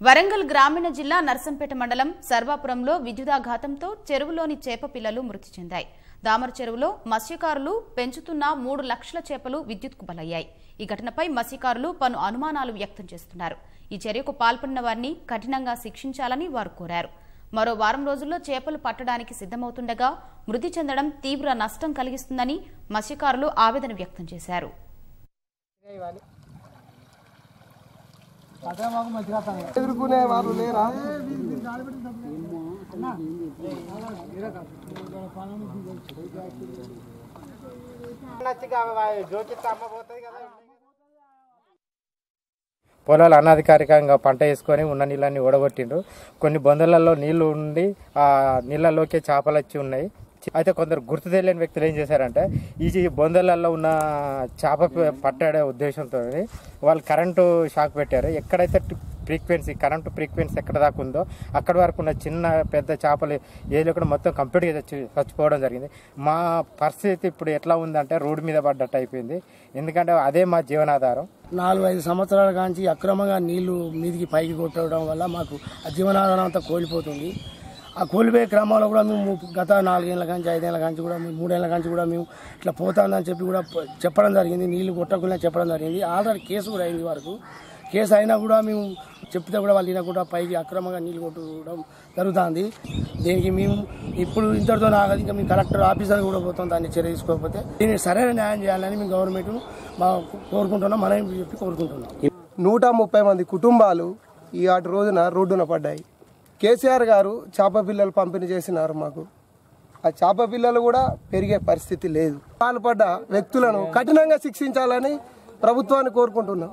వరంగల్ గ్రామీణ జిల్లా నర్సంపేట మండలం సర్వాపురంలో విద్యుదాఘాతంతో చెరువులోని చేప పిల్లలు మృతి చెందాయి. దామర చెరువులో మత్స్యకారులు పెంచుతున్న 3 లక్షల చేపలు విద్యుత్కు బలయ్యాయి. ఈ ఘటనపై మత్స్యకారులు పలు అనుమానాలు వ్యక్తం చేస్తున్నారు. ఈ చర్యకు పాల్పడిన వారిని కఠినంగా శిక్షించాలని వారు కోరారు. మరో వారం రోజుల్లో చేపలు పట్టడానికి సిద్ధమవుతుండగా మృతి చెందడం తీవ్ర నష్టం కలిగిస్తుందని మత్స్యకారులు ఆవేదన వ్యక్తం చేశారు. ఎదుర్కొనే వారు లేరా? పొలాలు అనధికారికంగా పంట వేసుకొని ఉన్న నీళ్ళని ఓడగొట్టిండ్రు. కొన్ని బొందలలో నీళ్లు ఉండి ఆ నీళ్ళలోకే చేపలు వచ్చి ఉన్నాయి. అయితే కొందరు గుర్తు తెలియని వ్యక్తులు ఏం చేశారంటే ఈ బొందలలో ఉన్న చేప పట్టాడే ఉద్దేశంతో వాళ్ళు కరెంటు షాక్ పెట్టారు. ఎక్కడైతే కరెంటు ఫ్రీక్వెన్సీ ఎక్కడ దాకా ఉందో అక్కడి వరకు ఉన్న చిన్న పెద్ద చేపలు ఏదో కూడా మొత్తం కంప్లీట్గా చచ్చిపోవడం జరిగింది. మా పరిస్థితి ఇప్పుడు ఎట్లా ఉందంటే రోడ్డు మీద పడ్డట్టు అయిపోయింది. ఎందుకంటే అదే మా జీవనాధారం. 4-5 సంవత్సరాల కాంచి అక్రమంగా నీళ్లు మీదికి పైకి కొట్టడం వల్ల మాకు ఆ జీవనాధారం అంతా కోల్పోతుంది. ఆ కోల్పోయే క్రమంలో కూడా మేము గత 4 ఏళ్ల కాంచి 5 ఏళ్ల కాంచి కూడా 3 ఏళ్ల కాంచి కూడా మేము ఇట్లా పోతామని చెప్పి కూడా చెప్పడం జరిగింది. నీళ్లు కొట్టకుండా చెప్పడం జరిగింది. ఆల్రెడీ కేసు కూడా అయింది. వరకు కేసు అయినా కూడా మేము చెప్తే కూడా వాళ్ళు తినకుండా పైకి అక్రమంగా నీళ్లు కొట్టడం జరుగుతుంది. దీనికి మేము ఇప్పుడు ఇంతటితో ఆగదు. ఇంకా మేము కలెక్టర్ ఆఫీసర్ కూడా పోతాం. దాన్ని చర్య తీసుకోకపోతే దీనికి సరైన న్యాయం చేయాలని మేము గవర్నమెంట్ కోరుకుంటున్నాం. మనం చెప్పి కోరుకుంటున్నాం. 130 మంది కుటుంబాలు ఈ ఆటి రోజున రోడ్డున పడ్డాయి. కేసీఆర్ గారు చేప పిల్లలు పంపిణీ చేసినారు. మాకు ఆ చేప పిల్లలు కూడా పెరిగే పరిస్థితి లేదు. పాల్పడ్డ వ్యక్తులను కఠినంగా శిక్షించాలని ప్రభుత్వాన్ని కోరుకుంటున్నాం.